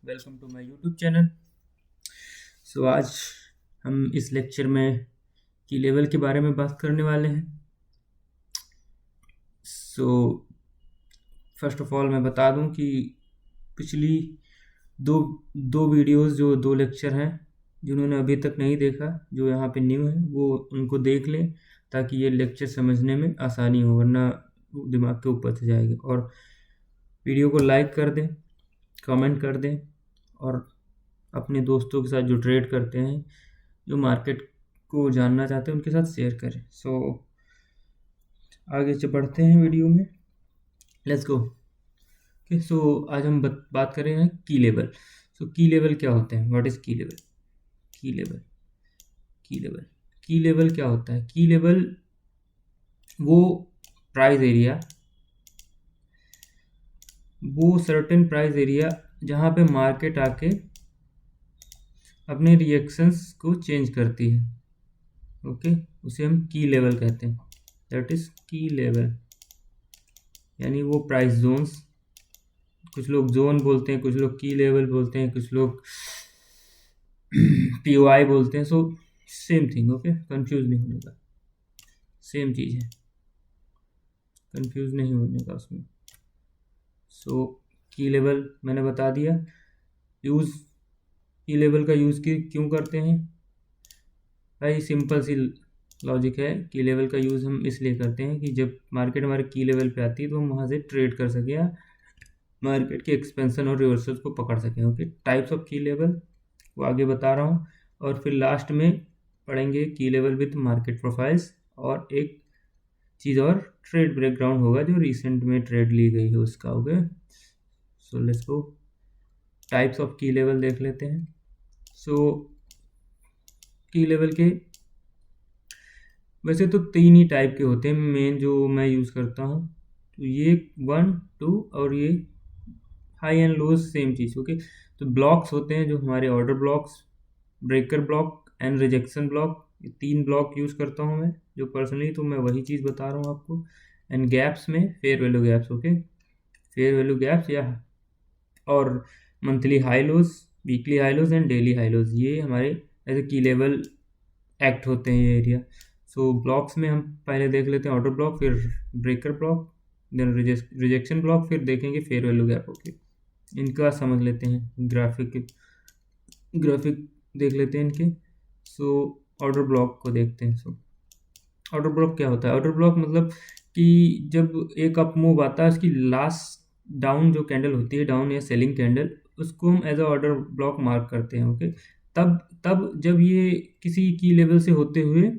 Welcome to my YouTube channel. आज हम इस लेक्चर में की लेवल के बारे में बात करने वाले हैं। फर्स्ट ऑफ ऑल मैं बता दूं कि पिछली दो दो वीडियोस जो दो लेक्चर हैं, जिन्होंने अभी तक नहीं देखा, जो यहाँ पे न्यू है वो उनको देख लें ताकि ये लेक्चर समझने में आसानी हो, वरना दिमाग के ऊपर से जाएगा। और वीडियो को लाइक कर दें, कमेंट कर दें और अपने दोस्तों के साथ जो ट्रेड करते हैं, जो मार्केट को जानना चाहते हैं, उनके साथ शेयर करें। आगे से बढ़ते हैं वीडियो में, लेट्स गो। ओके, आज हम बात कर रहे हैं की लेवल। की लेवल क्या होते हैं? व्हाट इज की लेवल? की लेवल की लेवल क्या होता है? की लेवल वो प्राइस एरिया, वो सर्टेन प्राइस एरिया जहाँ पे मार्केट आके अपने रिएक्शंस को चेंज करती है। ओके, उसे हम की लेवल कहते हैं। दैट इज की लेवल, यानी वो प्राइस जोन्स, कुछ लोग जोन बोलते हैं, कुछ लोग की लेवल बोलते हैं, कुछ लोग पीओआई बोलते हैं। Same thing. ओके, कंफ्यूज नहीं होने का, सेम चीज़ है, कंफ्यूज नहीं होने का उसमें। की लेवल मैंने बता दिया। यूज़ की लेवल का यूज़ क्यों करते हैं भाई? सिंपल सी लॉजिक है। की लेवल का यूज़ हम इसलिए करते हैं कि जब मार्केट हमारे की लेवल पे आती है तो हम वहाँ से ट्रेड कर सकें या मार्केट के एक्सपेंशन और रिवर्सल को पकड़ सकें। ओके, टाइप्स ऑफ की लेवल वो आगे बता रहा हूँ, और फिर लास्ट में पढ़ेंगे की लेवल विद मार्केट प्रोफाइल्स, और एक चीज़ और ट्रेड ब्रेकग्राउंड होगा जो रिसेंट में ट्रेड ली गई है उसका। Okay, let's go, types of की लेवल देख लेते हैं। की लेवल के वैसे तो तीन ही टाइप के होते हैं मेन, जो मैं यूज़ करता हूँ। तो ये 1, 2 और ये high and lows, same cheese. Okay, तो ब्लॉक्स होते हैं जो हमारे order blocks, breaker block and rejection block. ये तीन ब्लॉक यूज़ करता हूँ मैं जो पर्सनली, तो मैं वही चीज़ बता रहा हूँ आपको। एंड गैप्स में fair value gaps. Okay, fair value gaps या और monthly high lows, weekly high lows and daily high lows, ये हमारे ऐसे की लेवल एक्ट होते हैं ये एरिया। ब्लॉक्स में हम पहले देख लेते हैं ऑर्डर ब्लॉक, फिर breaker block, then rejection block, फिर देखेंगे फेयर वैल्यू गैप। ओके, इनका समझ लेते हैं, ग्राफिक देख लेते हैं इनके। ऑर्डर ब्लॉक को देखते हैं। ऑर्डर ब्लॉक क्या होता है? ऑर्डर ब्लॉक मतलब कि जब एक अप मूव आता है, उसकी लास्ट डाउन जो कैंडल होती है, डाउन या सेलिंग कैंडल, उसको हम as a order block mark करते हैं। ओके, तब जब ये किसी की लेवल से होते हुए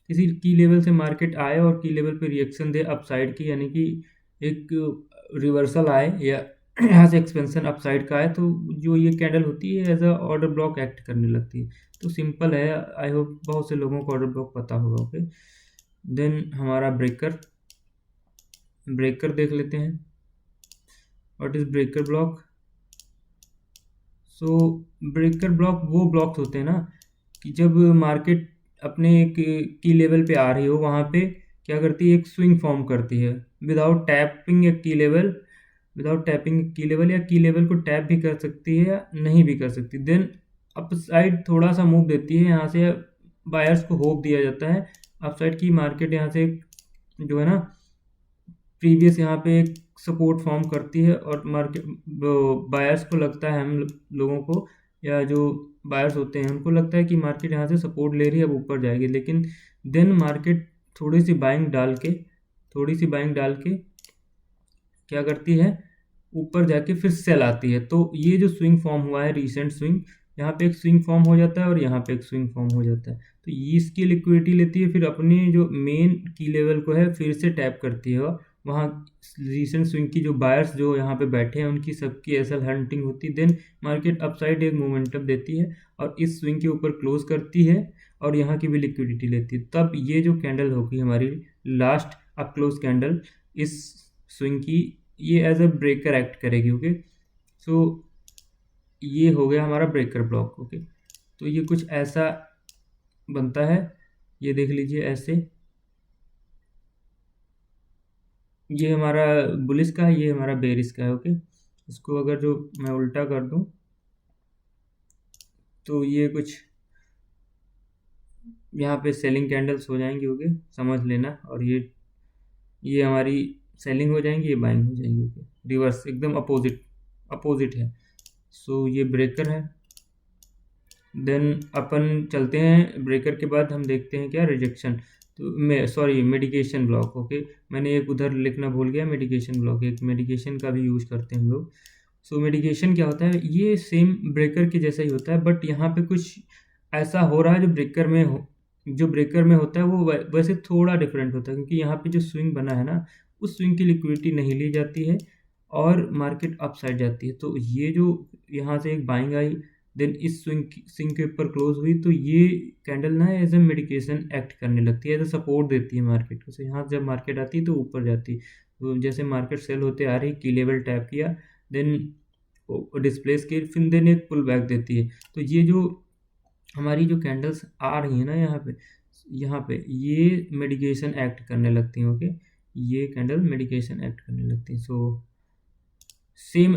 किसी की लेवल से मार्केट आए और की लेवल पे रिएक्शन दे अपसाइड की, यानी कि एक रिवर्सल आए या यहाँ से एक्सपेंशन अपसाइड का आए, तो जो ये कैंडल होती है as a order block act करने लगती है। तो सिंपल है, आई होप बहुत से लोगों को ऑर्डर ब्लॉक पता होगा। ओके, देन हमारा ब्रेकर देख लेते हैं। What is breaker block? Breaker block वो ब्लॉक्स होते हैं ना कि जब मार्केट अपने एक की लेवल पे आ रही हो, वहाँ पे क्या करती है, एक स्विंग फॉर्म करती है विदाउट टैपिंग ए की लेवल, या की लेवल को टैप भी कर सकती है या नहीं भी कर सकती। देन अप साइड थोड़ा सा मूव देती है, यहाँ से बायर्स को होप दिया जाता है अपसाइड की मार्केट यहाँ से जो है ना प्रीवियस यहाँ पे एक सपोर्ट फॉर्म करती है, और मार्केट बायर्स को लगता है, हम लोगों को या जो बायर्स होते हैं उनको लगता है कि मार्केट यहाँ से सपोर्ट ले रही है, अब ऊपर जाएगी। लेकिन देन मार्केट थोड़ी सी बाइंग डाल के क्या करती है, ऊपर जाके फिर सेल आती है। तो ये जो स्विंग फॉर्म हुआ है, रिसेंट स्विंग, यहाँ पे एक स्विंग फॉर्म हो जाता है और यहाँ पे एक स्विंग फॉर्म हो जाता है। तो ये इसकी लिक्विडिटी लेती है, फिर अपने जो मेन की लेवल को है फिर से टैप करती है। वहाँ रिसेंट स्विंग की जो बायर्स जो यहाँ पे बैठे हैं उनकी सबकी एसएल हंटिंग होती है। देन मार्केट अपसाइड एक मोमेंटम देती है और इस स्विंग के ऊपर क्लोज करती है और यहाँ की भी लिक्विडिटी लेती है। तब ये जो कैंडल होगी हमारी लास्ट अप क्लोज कैंडल इस स्विंग की, ये एज अ ब्रेकर एक्ट करेगी। ओके, ये हो गया हमारा ब्रेकर ब्लॉक। ओके, तो ये कुछ ऐसा बनता है, ये देख लीजिए ऐसे। ये हमारा बुलिश का है, ये हमारा बेरिश का है। ओके, इसको अगर जो मैं उल्टा कर दूं तो ये कुछ यहाँ पे सेलिंग कैंडल्स हो जाएंगी, ओके, समझ लेना। और ये हमारी सेलिंग हो जाएंगी, ये बाइंग हो जाएंगी, ओके, रिवर्स एकदम अपोजिट अपोजिट है। सो ये ब्रेकर है। देन अपन चलते हैं, ब्रेकर के बाद हम देखते हैं क्या, रिजेक्शन। तो मैं सॉरी मेडिकेशन ब्लॉक, ओके, मैंने एक उधर लिखना भूल गया, मेडिकेशन ब्लॉक, एक मेडिकेशन का भी यूज़ करते हैं हम लोग। सो मेडिकेशन क्या होता है, ये सेम ब्रेकर के जैसा ही होता है, बट यहाँ पे कुछ ऐसा हो रहा है जो ब्रेकर में होता है वो वैसे थोड़ा डिफरेंट होता है, क्योंकि यहाँ पे जो स्विंग बना है ना, उस स्विंग की लिक्विडिटी नहीं ली जाती है और मार्केट अप साइड जाती है। तो ये जो यहाँ से एक बाइंग आई, देन इस स्विंग के ऊपर क्लोज हुई, तो ये कैंडल ना एज ए मेडिकेशन एक्ट करने लगती है, एज ए सपोर्ट देती है मार्केट को। तो यहाँ जब मार्केट आती है तो ऊपर जाती है। तो जैसे मार्केट सेल होते आ रही, की लेवल टैप किया, देन डिस्प्लेस की, फिर देन एक पुल बैक देती है। तो ये जो हमारी जो कैंडल्स आ रही है ना यहाँ पे ये मेडिकेशन एक्ट करने लगती हैं, ओके, ये कैंडल मेडिकेशन एक्ट करने लगती हैं। सो सेम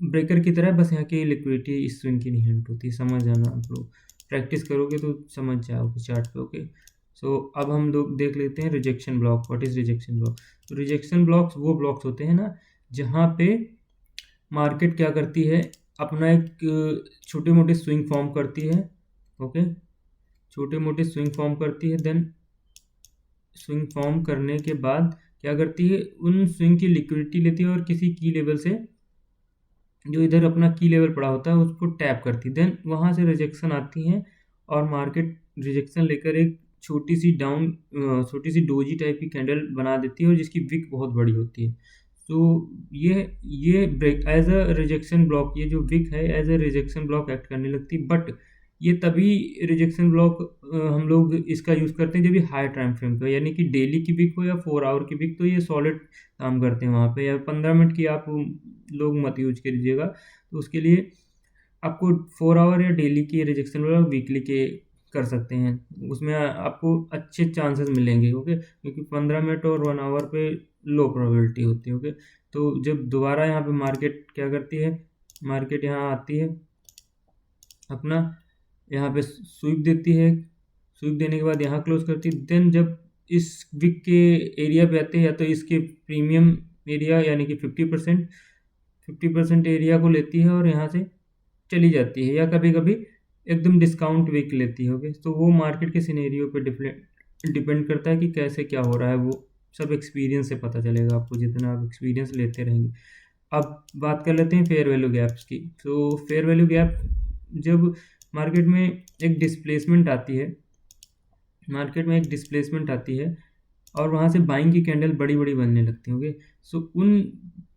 ब्रेकर की तरह, बस यहाँ की लिक्विडिटी इस स्विंग की नहीं हिंट होती, समझ जाना आप लोग, प्रैक्टिस करोगे तो समझ जाओगे चार्ट पे, ओके। सो अब हम लोग देख लेते हैं rejection block. What is rejection block? तो रिजेक्शन ब्लॉक्स वो ब्लॉक्स होते हैं ना जहाँ पे मार्केट क्या करती है, अपना एक छोटे मोटे स्विंग फॉर्म करती है, ओके, छोटे मोटे स्विंग फॉर्म करती है। देन स्विंग फॉर्म करने के बाद क्या करती है, उन स्विंग की लिक्विडिटी लेती है और किसी की लेवल से, जो इधर अपना की लेवल पड़ा होता है, उसको टैप करती है। देन वहाँ से रिजेक्शन आती है और मार्केट रिजेक्शन लेकर एक छोटी सी डोजी टाइप की कैंडल बना देती है और जिसकी विक बहुत बड़ी होती है। तो ये break as a rejection block, ये जो विक है as a rejection block act करने लगती है। बट ये तभी रिजेक्शन ब्लॉक हम लोग इसका यूज़ करते हैं जब ये हाई टाइम फ्रेम का, यानी कि डेली की विक हो या 4 आवर की विक, तो ये सॉलिड काम करते हैं वहाँ पे। या 15 मिनट की आप लोग मत यूज कीजिएगा, तो उसके लिए आपको 4 आवर या डेली की रिजेक्शन ब्लॉक, वीकली के कर सकते हैं, उसमें आपको अच्छे चांसेस मिलेंगे, ओके, क्योंकि 15 मिनट और 1 आवर पे लो प्रोबेबिलिटी होती है, ओके। तो जब दोबारा यहाँ पे मार्केट क्या करती है, मार्केट यहाँ आती है, अपना यहाँ पे स्वीप देती है, स्वीप देने के बाद यहाँ क्लोज करती है। देन जब इस विक के एरिया पे आते हैं, या तो इसके प्रीमियम एरिया यानी कि 50% एरिया को लेती है और यहाँ से चली जाती है, या कभी कभी एकदम डिस्काउंट विक लेती है, ओके। तो वो मार्केट के सिनेरियो पे डिपेंड करता है कि कैसे क्या हो रहा है, वो सब एक्सपीरियंस से पता चलेगा आपको, जितना आप एक्सपीरियंस लेते रहेंगे। अब बात कर लेते हैं फेयर वैल्यू गैप्स की। तो फेयर वैल्यू गैप, जब मार्केट में एक डिस्प्लेसमेंट आती है, और वहाँ से बाइंग की कैंडल बड़ी बड़ी बनने लगती हैं, ओके। सो उन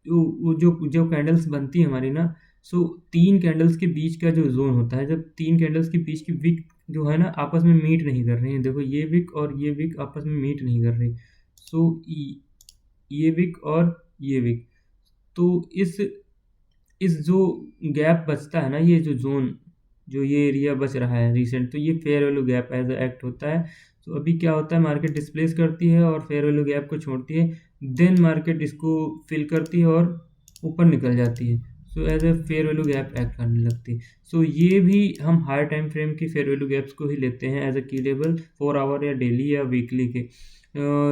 जो जो कैंडल्स बनती है हमारी ना, सो 3 कैंडल्स के बीच का जो जोन होता है, जब 3 कैंडल्स के बीच की विक जो है ना आपस में मीट नहीं कर रही है, देखो ये विक और ये विक आपस में मीट नहीं कर रही, सो ये विक और ये विक, तो इस जो गैप बचता है ना, ये जो जोन, जो ये एरिया बच रहा है रिसेंट, तो ये fair value gap as act होता है। तो अभी क्या होता है, मार्केट डिस्प्लेस करती है और फेयर वैल्यू गैप को छोड़ती है, देन मार्केट इसको फिल करती है और ऊपर निकल जाती है। So as a fair value gap act करने लगती है। सो ये भी हम हायर टाइम फ्रेम की फेयर वैल्यू गैप्स को ही लेते हैं as a key level, 4 hour या डेली या वीकली के।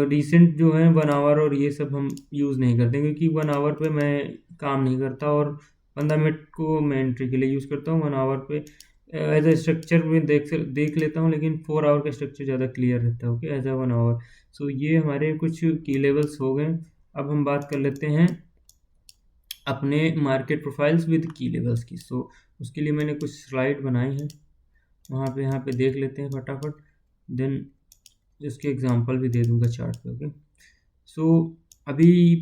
रिसेंट जो है 1 आवर और ये सब हम यूज़ नहीं करते, क्योंकि 1 आवर पे मैं काम नहीं करता और 15 मिनट को मैं एंट्री के लिए यूज़ करता हूँ। 1 आवर पे एज ए स्ट्रक्चर में देख लेता हूँ, लेकिन 4 आवर का स्ट्रक्चर ज़्यादा क्लियर रहता है, ओके, एज ए 1 आवर। सो ये हमारे कुछ की लेवल्स हो गए। अब हम बात कर लेते हैं अपने मार्केट प्रोफाइल्स विद की लेवल्स की। सो उसके लिए मैंने कुछ स्लाइड बनाई हैं, यहाँ पे देख लेते हैं फटाफट, देन इसके एग्जांपल भी दे दूंगा चार्ट पे, ओके। सो अभी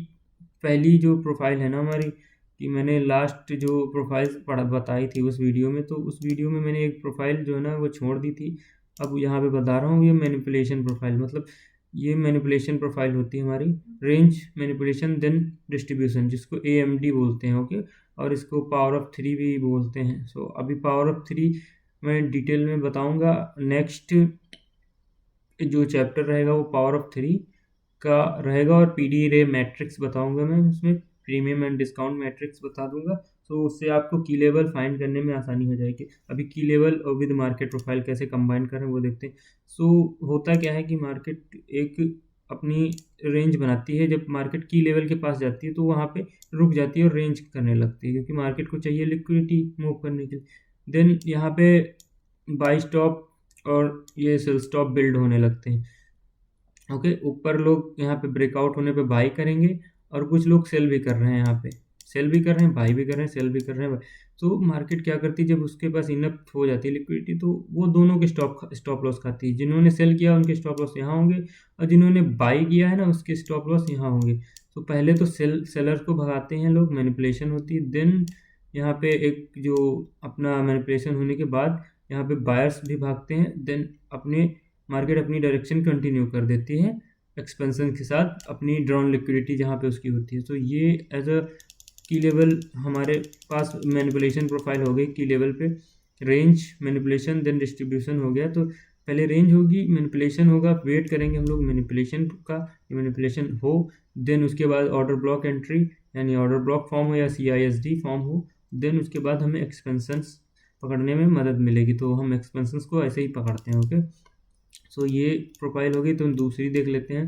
पहली जो प्रोफाइल है ना हमारी, कि मैंने लास्ट जो प्रोफाइल्स बताई थी उस वीडियो में, तो उस वीडियो में मैंने एक प्रोफाइल जो है ना वो छोड़ दी थी। अब यहाँ पे बता रहा हूँ, ये मैनिपुलेशन प्रोफाइल, मतलब ये मैनिपुलेशन प्रोफाइल होती है हमारी, रेंज मैनिपुलेशन देन डिस्ट्रीब्यूशन, जिसको AMD बोलते हैं, ओके, और इसको पावर ऑफ 3 भी बोलते हैं। सो अभी पावर ऑफ 3 मैं डिटेल में बताऊँगा, नेक्स्ट जो चैप्टर रहेगा वो पावर ऑफ 3 का रहेगा, और PD रे मैट्रिक्स बताऊंगा मैं, उसमें प्रीमियम एंड डिस्काउंट मैट्रिक्स बता दूंगा। तो उससे आपको की लेवल फाइंड करने में आसानी हो जाएगी। अभी की लेवल और विद मार्केट प्रोफाइल कैसे कंबाइन करें वो देखते हैं। सो होता क्या है कि मार्केट एक अपनी रेंज बनाती है, जब मार्केट की लेवल के पास जाती है तो वहाँ पे रुक जाती है और रेंज करने लगती है, क्योंकि मार्केट को चाहिए लिक्विडिटी मूव करने के लिए। देन यहाँ पे बाई स्टॉप और ये सेल स्टॉप बिल्ड होने लगते हैं। ओके, ऊपर लोग यहाँ पे ब्रेकआउट होने पे बाई करेंगे और कुछ लोग सेल भी कर रहे हैं, यहाँ पे सेल भी कर रहे हैं, बाई भी कर रहे हैं, सेल भी कर रहे हैं। तो मार्केट क्या करती है, जब उसके पास इनफ हो जाती है लिक्विडिटी तो वो दोनों के स्टॉप लॉस खाती है। जिन्होंने सेल किया उनके स्टॉप लॉस यहाँ होंगे और जिन्होंने बाई किया है ना उसके स्टॉप लॉस यहाँ होंगे। तो पहले तो सेलर को भगाते हैं लोग, मैनिपुलेशन होती है। देन यहाँ पे एक जो अपना मैनिपुलेशन होने के बाद यहाँ पे बायर्स भी भागते हैं। देन अपने मार्केट अपनी डायरेक्शन कंटिन्यू कर देती है एक्सपेंशन के साथ, अपनी ड्रॉन लिक्विडिटी जहाँ पे उसकी होती है। तो ये एज अ की लेवल हमारे पास मैनिपुलेशन प्रोफाइल हो गई। की लेवल पे रेंज, मैनिपुलेशन, देन डिस्ट्रीब्यूशन हो गया। तो पहले रेंज होगी, मैनिपुलेशन होगा, वेट करेंगे हम लोग मैनिपुलेशन का, मैनिपुलेशन हो। देन उसके बाद ऑर्डर ब्लॉक एंट्री, यानी ऑर्डर ब्लॉक फॉर्म हो या CISD फॉर्म हो। देन उसके बाद हमें एक्सपेंशंस पकड़ने में मदद मिलेगी, तो हम एक्सपेंशंस को ऐसे ही पकड़ते हैं। ओके, सो ये प्रोफाइल होगी। तो दूसरी देख लेते हैं।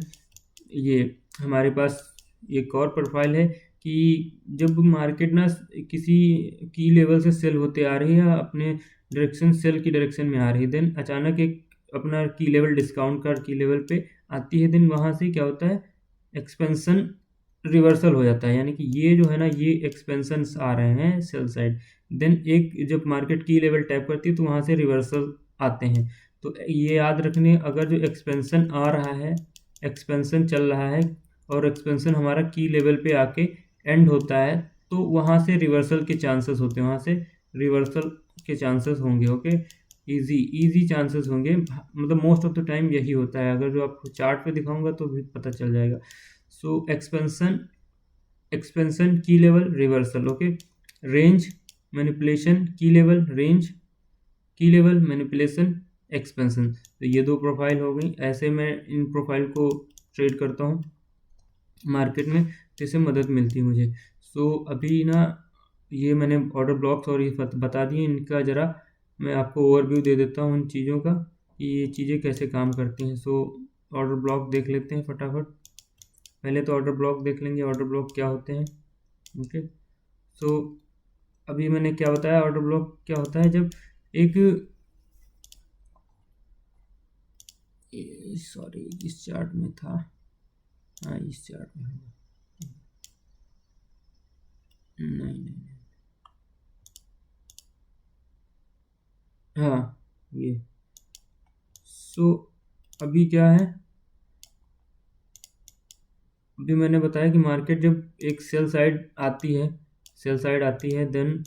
ये हमारे पास एक और प्रोफाइल है कि जब मार्केट ना किसी की लेवल से सेल होते आ रही है या अपने डायरेक्शन सेल की डायरेक्शन में आ रही है, देन अचानक एक अपना की लेवल डिस्काउंट कर की लेवल पे आती है। देन वहाँ से क्या होता है, एक्सपेंशन रिवर्सल हो जाता है, यानी कि ये जो है ना ये एक्सपेंशन आ रहे हैं सेल साइड। देन एक जब मार्केट की लेवल टैप करती है तो वहाँ से रिवर्सल आते हैं। तो ये याद रखने, अगर जो एक्सपेंशन आ रहा है, एक्सपेंशन चल रहा है और एक्सपेंशन हमारा की लेवल पे आके एंड होता है, तो वहाँ से रिवर्सल के चांसेस होते हैं, वहाँ से रिवर्सल के चांसेस होंगे। ओके, इजी चांसेस होंगे, मतलब मोस्ट ऑफ द टाइम यही होता है। अगर जो आपको चार्ट पे दिखाऊंगा तो भी पता चल जाएगा। सो एक्सपेंशन की level reversal. Okay, range manipulation की लेवल, रेंज की लेवल मैनिपुलेशन एक्सपेंशन। तो ये दो प्रोफाइल हो गई। ऐसे मैं इन प्रोफाइल को ट्रेड करता हूँ मार्केट में, तो इससे मदद मिलती है मुझे। सो अभी ना ये मैंने ऑर्डर ब्लॉक्स और ये बता दिए, इनका ज़रा मैं आपको ओवरव्यू दे देता हूँ इन चीज़ों का कि ये चीज़ें कैसे काम करती हैं। सो ऑर्डर ब्लॉक देख लेते हैं फटाफट। पहले तो ऑर्डर ब्लॉक देख लेंगे, ऑर्डर ब्लॉक क्या होते हैं। ओके, सो अभी मैंने क्या बताया, ऑर्डर ब्लॉक क्या होता है, जब एक सॉरी इस चार्ट में था, हाँ इस चार्ट में होगा, नहीं, हाँ ये। सो अभी क्या है, अभी मैंने बताया कि मार्केट जब एक सेल साइड आती है, देन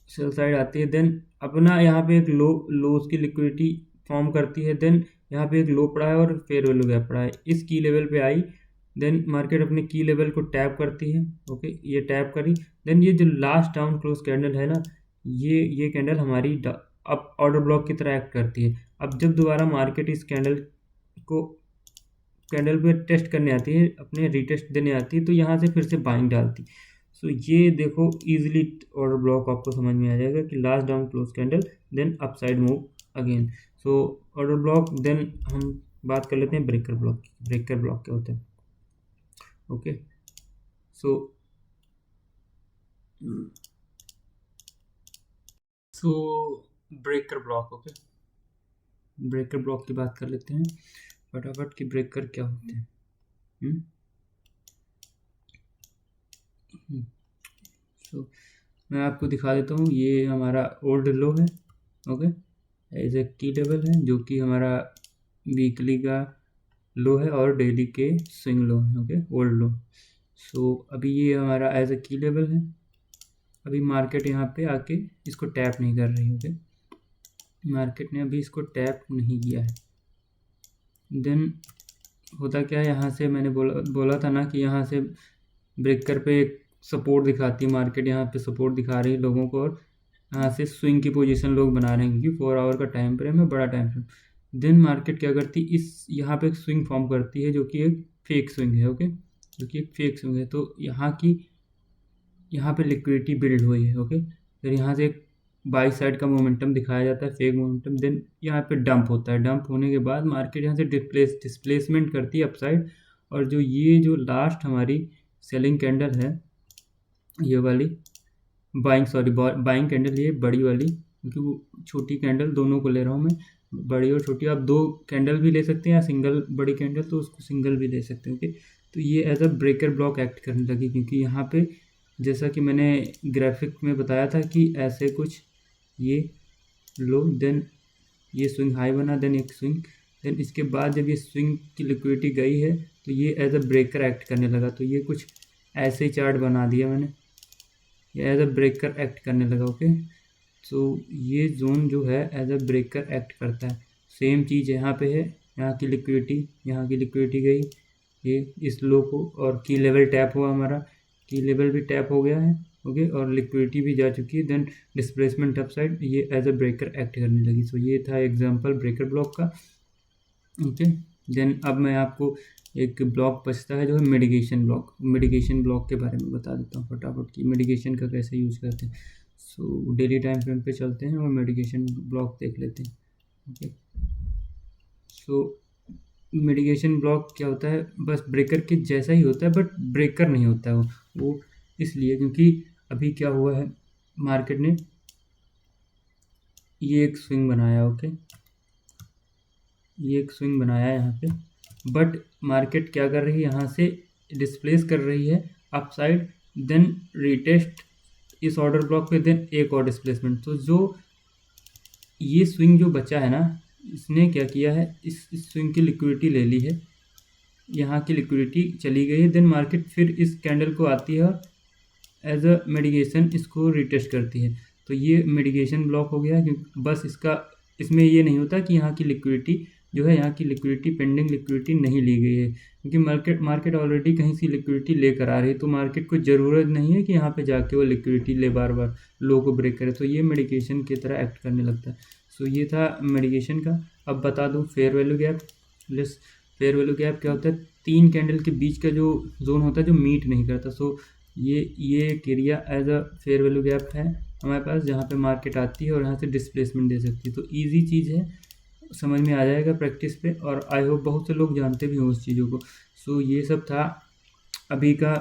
सेल साइड आती है, देन अपना यहाँ पे एक लो की लिक्विडिटी फॉर्म करती है। देन यहाँ पे एक लो पड़ा है और फेयर वैल्यू गैप पड़ा है, इस की लेवल पे आई। देन मार्केट अपने की लेवल को टैप करती है। ओके, ये टैप करी। देन ये जो लास्ट डाउन क्लोज कैंडल है ना, ये कैंडल हमारी अब ऑर्डर ब्लॉक की तरह एक्ट करती है। अब जब दोबारा मार्केट इस कैंडल पे टेस्ट करने आती है, अपने रीटेस्ट देने आती है, तो यहाँ से फिर से बाइंग डालती। सो ये देखो इजीली ऑर्डर ब्लॉक आपको समझ में आ जाएगा कि last down close candle then upside move again. So order block, then हम बात कर लेते हैं ब्रेकर ब्लॉक की। ब्रेकर ब्लॉक क्या होते हैं। Okay, so breaker block. Okay, breaker block की बात कर लेते हैं फटाफट कि ब्रेकर क्या होते हैं। सो मैं आपको दिखा देता हूँ, ये हमारा ओल्ड लो है। Okay, as a key level है जो कि हमारा वीकली का लो है और डेली के स्विंग लो है। ओके, ओल्ड लो। सो अभी ये हमारा एज ए की लेवल है। अभी मार्केट यहाँ पे आके इसको टैप नहीं कर रही। ओके, मार्केट ने अभी इसको टैप नहीं किया है। देन होता क्या है, यहाँ से मैंने बोला था ना कि यहाँ से ब्रेकर पे एक सपोर्ट दिखाती है मार्केट, यहाँ पे सपोर्ट दिखा रही है लोगों को, और यहाँ से स्विंग की पोजीशन लोग बना रहे हैं क्योंकि 4 आवर का टाइम फ्रेम है, बड़ा टाइम फ्रेम। देन मार्केट क्या करती है, इस यहाँ पे एक स्विंग फॉर्म करती है जो कि एक फेक स्विंग है। ओके, जो कि एक फेक स्विंग है। तो यहाँ की यहाँ पे लिक्विडिटी बिल्ड हुई है। ओके, फिर यहाँ से एक बाई साइड का मोमेंटम दिखाया जाता है, फेक मोमेंटम, देन यहाँ पे डंप होता है। डंप होने के बाद मार्केट यहाँ से डिस्प्लेसमेंट करती है अपसाइड, और जो ये जो लास्ट हमारी सेलिंग कैंडल है ये वाली, बाइंग कैंडल, ये बड़ी वाली, क्योंकि वो छोटी कैंडल दोनों को ले रहा हूँ मैं, बड़ी और छोटी। आप दो कैंडल भी ले सकते हैं या सिंगल बड़ी कैंडल, तो उसको सिंगल भी ले सकते हैं। ओके, तो ये as a breaker block act करने लगी, क्योंकि यहाँ पे जैसा कि मैंने ग्राफिक में बताया था कि ऐसे कुछ ये लो, देन ये स्विंग हाई बना, देन एक स्विंग, देन इसके बाद जब ये स्विंग की लिक्विडिटी गई है तो ये एज अ ब्रेकर एक्ट करने लगा। तो ये कुछ ऐसे ही चार्ट बना दिया मैंने, ये एज अ ब्रेकर एक्ट करने लगा। ओके, तो ये जोन जो है एज अ ब्रेकर एक्ट करता है। सेम चीज़ यहाँ पे है, यहाँ की लिक्विडिटी गई, ये इस लो को, और की लेवल टैप हुआ, हमारा की लेवल भी टैप हो गया है। ओके, और लिक्विडिटी भी जा चुकी है, देन डिस्प्लेसमेंट अपसाइड, ये एज अ ब्रेकर एक्ट करने लगी। सो ये था एग्जांपल ब्रेकर ब्लॉक का। ओके, देन अब मैं आपको एक ब्लॉक बचता है जो है मिटिगेशन ब्लॉक। मिटिगेशन ब्लॉक के बारे में बता देता हूँ फटाफट कि मिटिगेशन का कैसे यूज़ करते हैं। सो डेली टाइम फ्रेम पे चलते हैं और मिटिगेशन ब्लॉक देख लेते हैं। ओके, सो मिटिगेशन ब्लॉक क्या होता है, बस ब्रेकर के जैसा ही होता है, बट ब्रेकर नहीं होता है वो इसलिए क्योंकि अभी क्या हुआ है, मार्केट ने ये एक स्विंग बनाया। ओके, ये एक स्विंग बनाया यहाँ पे, बट मार्केट क्या कर रही है, यहाँ से डिस्प्लेस कर रही है अपसाइड, देन रीटेस्ट इस ऑर्डर ब्लॉक पे, देन एक और डिस्प्लेसमेंट। तो जो ये स्विंग जो बचा है ना, इसने क्या किया है, इस स्विंग की लिक्विडिटी ले ली है, यहाँ की लिक्विडिटी चली गई है, देन मार्केट फिर इस कैंडल को आती है और एज अ मिटिगेशन इसको रिटेस्ट करती है। तो ये मिटिगेशन ब्लॉक हो गया, क्योंकि बस इसमें ये नहीं होता कि यहाँ की लिक्विडिटी जो है, यहाँ की लिक्विडिटी पेंडिंग लिक्विडिटी नहीं ली गई है, क्योंकि मार्केट ऑलरेडी कहीं से लिक्विडिटी लेकर आ रही है, तो मार्केट को ज़रूरत नहीं है कि यहाँ पे जाके वो लिक्विडिटी ले बार बार लो को ब्रेक करे। तो ये मिटिगेशन की तरह एक्ट करने लगता है। सो ये था मिटिगेशन का। अब बता दूँ fair value gap. Fair value gap क्या होता है, तीन कैंडल के बीच का जो जोन होता है जो मीट नहीं करता। सो ये एक area as a fair value gap है हमारे पास, जहाँ पे मार्केट आती है और यहाँ से डिस्प्लेसमेंट दे सकती है। तो इजी चीज़ है, समझ में आ जाएगा प्रैक्टिस पे, और आई होप बहुत से लोग जानते भी हों उस चीज़ों को। सो ये सब था अभी का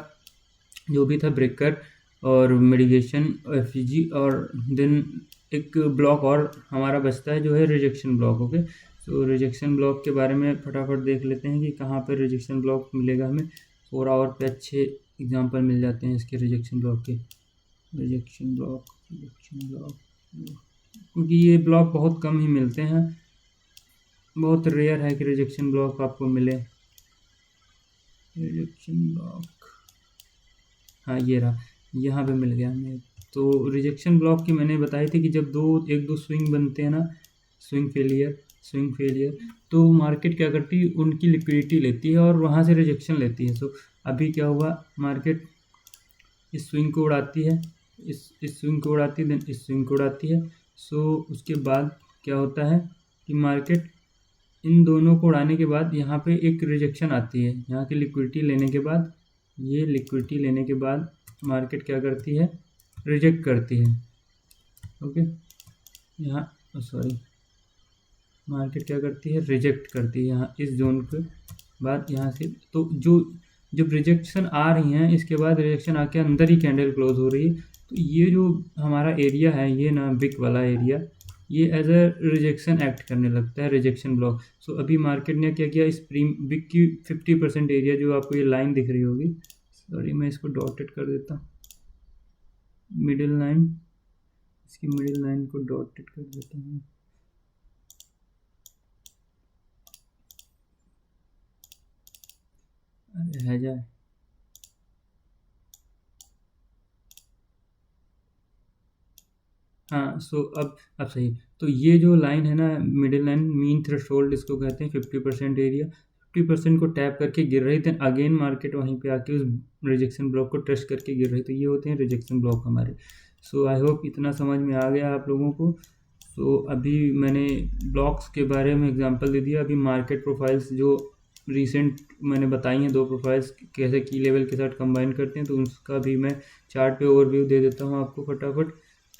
जो भी था ब्रेकर और मिटिगेशन एफईजी, और देन एक ब्लॉक और हमारा बचता है जो है रिजेक्शन ब्लॉक। ओके, तो रिजेक्शन ब्लॉक के बारे में फटाफट देख लेते हैं कि कहाँ पर रिजेक्शन ब्लॉक मिलेगा हमें। 4 आवर पे अच्छे एग्जांपल मिल जाते हैं इसके रिजेक्शन ब्लॉक के। रिजेक्शन ब्लॉक, क्योंकि ये ब्लॉक बहुत कम ही मिलते हैं, बहुत रेयर है कि रिजेक्शन ब्लॉक आपको मिले। रिजेक्शन ब्लॉक, हाँ ये रहा, यहाँ पे मिल गया हमें। तो रिजेक्शन ब्लॉक की मैंने बताई थी कि जब एक दो स्विंग बनते हैं ना, स्विंग फेलियर, तो मार्केट क्या करती है, उनकी लिक्विडिटी लेती है और वहाँ से रिजेक्शन लेती है। सो अभी क्या हुआ, मार्केट इस स्विंग को उड़ाती है, इस स्विंग को उड़ाती है, देन इस स्विंग को उड़ाती है। सो उसके बाद क्या होता है कि मार्केट इन दोनों को उड़ाने के बाद यहाँ पे एक रिजेक्शन आती है, यहाँ की लिक्विडिटी लेने के बाद, ये लिक्विडिटी लेने के बाद मार्केट क्या करती है, रिजेक्ट करती है। ओके, यहाँ सॉरी, मार्केट क्या करती है, रिजेक्ट करती है यहाँ इस जोन के बाद, यहाँ से। तो जब रिजेक्शन आ रही हैं, इसके बाद रिजेक्शन आके अंदर ही कैंडल क्लोज हो रही है, तो ये जो हमारा एरिया है, ये ना बिग वाला एरिया, ये एज अ रिजेक्शन एक्ट करने लगता है, रिजेक्शन ब्लॉक। सो अभी मार्केट ने क्या किया, इस बिग की 50% एरिया जो आपको ये लाइन दिख रही होगी, सॉरी मैं इसको डॉटेड कर देता हूँ, मिडिल लाइन, इसकी मिडिल लाइन को डॉटेड कर देता हूँ। है जाए, हाँ। सो अब सही। तो ये जो लाइन है ना, मिडिल लाइन, मीन थ्रेशोल्ड इसको कहते हैं, 50% एरिया, 50% को टैप करके गिर रही, देन अगेन मार्केट वहीं पे आके उस रिजेक्शन ब्लॉक को टच करके गिर रही। तो ये होते हैं रिजेक्शन ब्लॉक हमारे। सो आई होप इतना समझ में आ गया आप लोगों को। सो अभी मैंने ब्लॉक्स के बारे में एग्जांपल दे दिया। अभी मार्केट प्रोफाइल्स जो रिसेंट मैंने बताई हैं, 2 प्रोफाइल्स कैसे की लेवल के साथ कंबाइन करते हैं, तो उसका भी मैं चार्ट पे ओवरव्यू दे देता हूँ आपको फटाफट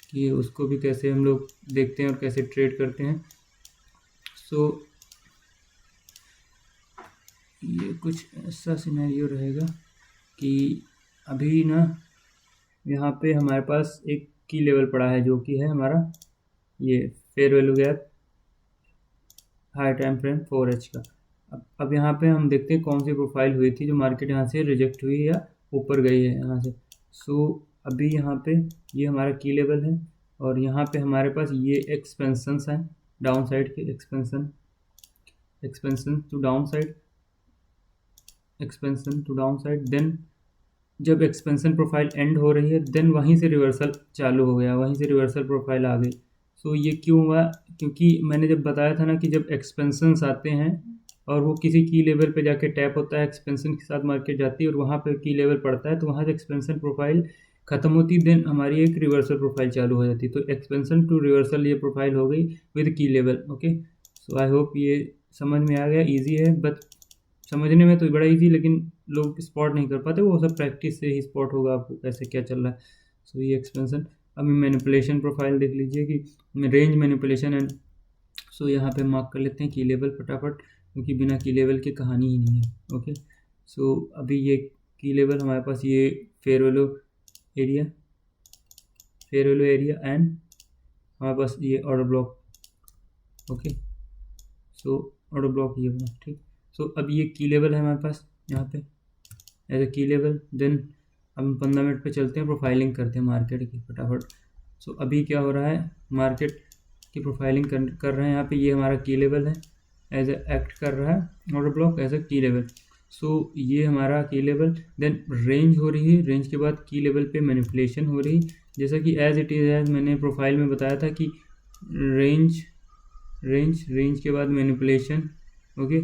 कि उसको भी कैसे हम लोग देखते हैं और कैसे ट्रेड करते हैं। सो ये कुछ ऐसा सिनेरियो रहेगा कि अभी ना यहाँ पे हमारे पास एक की लेवल पड़ा है जो कि है हमारा ये fair value gap high time frame 4H का। अब यहाँ पे हम देखते हैं कौन सी प्रोफाइल हुई थी जो मार्केट यहाँ से रिजेक्ट हुई या ऊपर गई है यहाँ से। सो अभी यहाँ पे ये हमारा की लेवल है और यहाँ पे हमारे पास ये एक्सपेंशंस हैं डाउन साइड के, expansion to down side, expansion to down side. Then जब एक्सपेंशन प्रोफाइल एंड हो रही है देन वहीं से रिवर्सल चालू हो गया, वहीं से रिवर्सल प्रोफाइल आ गई। सो ये क्यों हुआ? क्योंकि मैंने जब बताया था ना कि जब एक्सपेंशंस आते हैं और वो किसी की लेवल पे जाके टैप होता है, एक्सपेंशन के साथ मार्केट जाती है और वहाँ पे की लेवल पड़ता है, तो वहाँ से एक्सपेंशन प्रोफाइल खत्म होती, देन हमारी एक रिवर्सल प्रोफाइल चालू हो जाती। तो एक्सपेंशन टू रिवर्सल ये प्रोफाइल हो गई विद की level. Okay, so I hope ये समझ में आ गया। ईजी है, बट समझने में तो बड़ा इजी, लेकिन लोग स्पॉट नहीं कर पाते। वो सब प्रैक्टिस से ही स्पॉट होगा आपको कैसे क्या चल रहा है। सो ये एक्सपेंशन। अब मैनिपुलेशन प्रोफाइल देख लीजिए कि रेंज मैनिपुलेशन एंड। सो यहाँ पे मार्क कर लेते हैं की लेवल फटाफट, क्योंकि बिना की लेवल की कहानी ही नहीं है। ओके, सो अभी ये की लेवल हमारे पास ये fair value area, fair value area and हमारे पास ये ऑर्डर ब्लॉक। ओके, सो ऑर्डर ब्लॉक ये बना, ठीक। सो अब ये की लेवल है हमारे पास यहाँ पे as a key level. Then अब हम 15 मिनट पे चलते हैं, प्रोफाइलिंग करते हैं मार्केट की फटाफट। सो अभी क्या हो रहा है, मार्केट की प्रोफाइलिंग कर रहे हैं। यहाँ पे ये हमारा की लेवल है, एज ए एक्ट कर रहा है order block as a key level. सो ये हमारा की लेवल, देन रेंज हो रही है, रेंज के बाद की लेवल पे मैनिपुलेशन हो रही, जैसा कि एज इट इज़ एज मैंने प्रोफाइल में बताया था कि रेंज रेंज के बाद manipulation. Okay,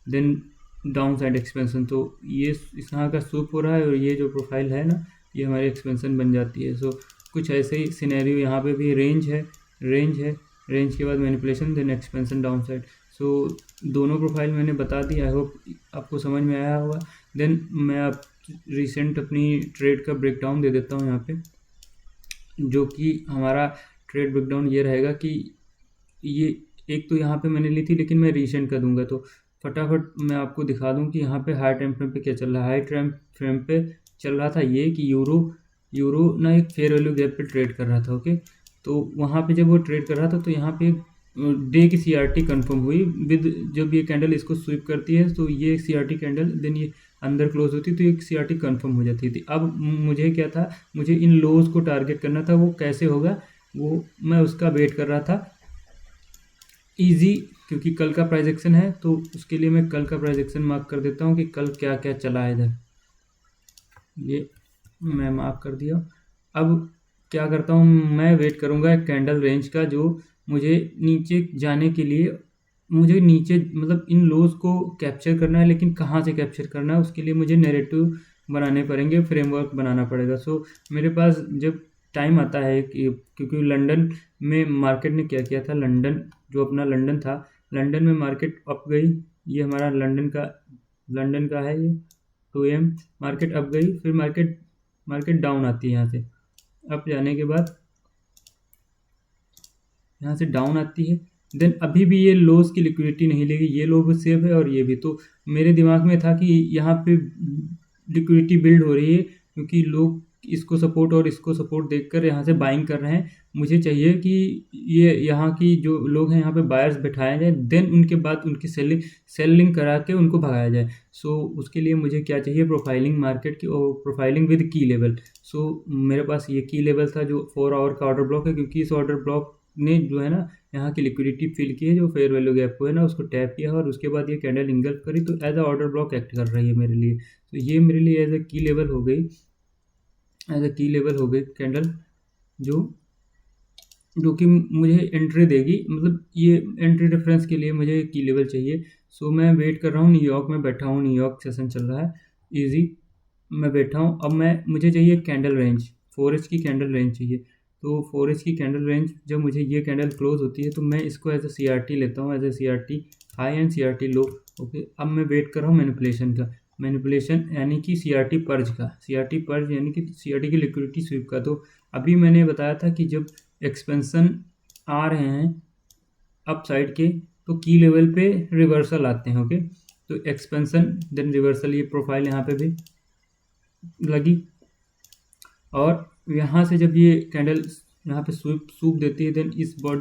then down side expansion. तो ये इस तरह का सूप हो रहा है और ये जो प्रोफाइल है ना ये हमारी एक्सपेंशन बन जाती है। सो कुछ ऐसे ही सिनेरियो यहाँ पे भी, रेंज है, रेंज के बाद manipulation then expansion down side. So दोनों प्रोफाइल मैंने बता दी, आई होप आपको समझ में आया होगा। देन मैं आप रिसेंट अपनी ट्रेड का ब्रेकडाउन दे देता हूँ यहाँ पे, जो कि हमारा ट्रेड ब्रेकडाउन ये रहेगा कि ये एक तो यहाँ पे मैंने ली थी, लेकिन मैं रिसेंट का दूंगा तो फटाफट मैं आपको दिखा दूं कि यहाँ पे हाई टाइम फ्रेम पे क्या चल रहा है। हाई टाइम फ्रेम पे चल रहा था ये कि यूरो ना एक फेयर वैल्यू गैप पे ट्रेड कर रहा था। ओके, तो वहाँ पे जब वो ट्रेड कर रहा था तो यहाँ पे डे की CRT कंफर्म हुई विद, जब ये कैंडल इसको स्वीप करती है तो ये CRT कैंडल देन ये अंदर क्लोज होती तो एक CRT कंफर्म हो जाती थी। अब मुझे क्या था, मुझे इन लोज को टारगेट करना था। वो कैसे होगा, वो मैं उसका वेट कर रहा था। ईजी, क्योंकि कल का प्राइस एक्शन है तो उसके लिए मैं कल का प्राइस एक्शन मार्क कर देता हूँ कि कल क्या क्या चला है इधर। ये मैं मार्क कर दिया। अब क्या करता हूँ, मैं वेट करूँगा एक कैंडल रेंज का जो मुझे नीचे जाने के लिए, मुझे नीचे मतलब इन लोज को कैप्चर करना है, लेकिन कहाँ से कैप्चर करना है उसके लिए मुझे नैरेटिव बनाने पड़ेंगे, फ्रेमवर्क बनाना पड़ेगा। सो मेरे पास जब टाइम आता है कि, क्योंकि लंदन में मार्केट ने क्या किया था, लंदन जो अपना लंदन था, लंदन में मार्केट अप गई। ये हमारा लंदन का है ये 2am, मार्केट अप गई, फिर मार्केट डाउन आती है। यहाँ से अप जाने के बाद यहाँ से डाउन आती है। देन अभी भी ये लोज की लिक्विडिटी नहीं लेगी, ये लो भी सेफ है और ये भी। तो मेरे दिमाग में था कि यहाँ पे लिक्विडिटी बिल्ड हो रही है, क्योंकि लोग इसको सपोर्ट और इसको सपोर्ट देखकर यहाँ से बाइंग कर रहे हैं। मुझे चाहिए कि ये यहाँ की जो लोग हैं यहाँ पे बायर्स बैठाए जाए, देन उनके बाद उनकी सेलिंग करा के उनको भगाया जाए। सो उसके लिए मुझे क्या चाहिए, प्रोफाइलिंग मार्केट की, और प्रोफाइलिंग विद की लेवल। सो मेरे पास ये की लेवल था जो 4 आवर का ऑर्डर ब्लॉक है, क्योंकि इस ऑर्डर ब्लॉक ने जो है ना यहाँ की लिक्विडिटी फिल की है, जो फेयर वैल्यू गैप को है ना उसको टैप किया और उसके बाद ये कैंडल इंगल्फ करी, तो as a order block act कर रही है मेरे लिए। तो ये मेरे लिए एज अ की लेवल हो गई, एज अ की लेवल हो गई कैंडल, जो कि मुझे एंट्री देगी। मतलब ये एंट्री रेफरेंस के लिए मुझे की लेवल चाहिए। सो मैं वेट कर रहा हूँ, न्यूयॉर्क में बैठा हूँ, न्यूयॉर्क सेशन चल रहा है ईजी, मैं बैठा हूँ। अब मुझे चाहिए कैंडल रेंज, 4H की कैंडल रेंज चाहिए। तो 4H की कैंडल रेंज, जब मुझे ये कैंडल क्लोज होती है तो मैं इसको एज ए CRT लेता हूँ, as a CRT high and CRT low. Okay, अब मैं वेट कर रहा हूँ मैनिपुलेशन का। मैनिपुलेशन यानी कि सीआरटी पर्ज का, सीआरटी पर्ज यानी कि सीआरटी की लिक्विडिटी स्वीप का। तो अभी मैंने बताया था कि जब एक्सपेंशन आ रहे हैं अप साइड के तो की लेवल पे रिवर्सल आते हैं। ओके, तो एक्सपेंशन देन रिवर्सल, ये प्रोफाइल यहाँ पे भी लगी और यहाँ से जब ये कैंडल यहाँ पे सूप देती है देन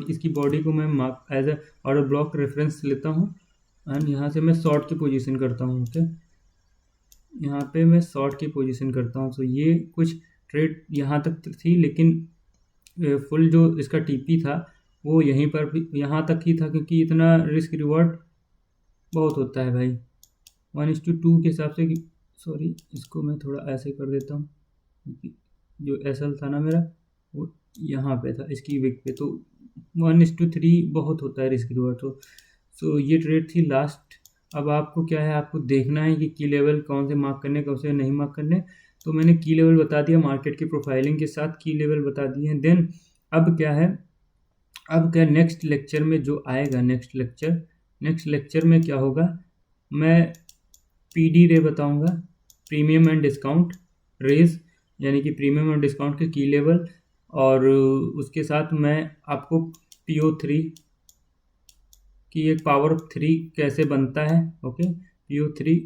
इसकी बॉडी को मैं mark as a order block reference लेता हूँ एंड यहाँ से मैं शॉर्ट की पोजीशन करता हूँ। ओके, यहाँ पे मैं शॉर्ट की पोजीशन करता हूँ। तो ये कुछ ट्रेड यहाँ तक थी, लेकिन फुल जो इसका टीपी था वो यहीं पर भी यहाँ तक ही था, क्योंकि इतना रिस्क रिवॉर्ड बहुत होता है भाई 1:2 के हिसाब से। सॉरी, इसको मैं थोड़ा ऐसे कर देता हूँ क्योंकि जो एसएल था ना मेरा वो यहाँ पे था इसकी विक पे, तो 1:3 बहुत होता है रिस्क रिवॉर्ड। तो ये ट्रेड थी लास्ट। अब आपको क्या है, आपको देखना है कि की लेवल कौन से मार्क करने, कौन से नहीं मार्क करने। तो मैंने की लेवल बता दिया, मार्केट की प्रोफाइलिंग के साथ की लेवल बता दिए हैं। देन अब क्या है, अब क्या नेक्स्ट लेक्चर में जो आएगा, नेक्स्ट लेक्चर में क्या होगा, मैं पीडी रे बताऊंगा, प्रीमियम एंड डिस्काउंट रेज, यानी कि प्रीमियम और डिस्काउंट के की लेवल, और उसके साथ मैं आपको PO3 कि एक पावर 3 कैसे बनता है। ओके, PO3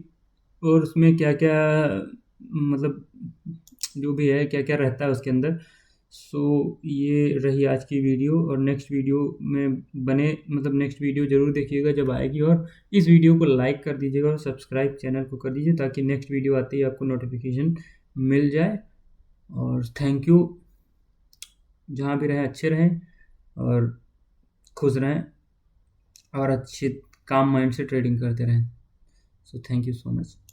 और उसमें क्या क्या मतलब जो भी है क्या क्या रहता है उसके अंदर। सो ये रही आज की वीडियो, और नेक्स्ट वीडियो में नेक्स्ट वीडियो ज़रूर देखिएगा जब आएगी, और इस वीडियो को लाइक कर दीजिएगा और सब्सक्राइब चैनल को कर दीजिए ताकि नेक्स्ट वीडियो आते ही आपको नोटिफिकेशन मिल जाए। और थैंक यू, जहाँ भी रहें अच्छे रहें और खुश रहें और अच्छे काम माइंड से ट्रेडिंग करते रहें। So thank you so much.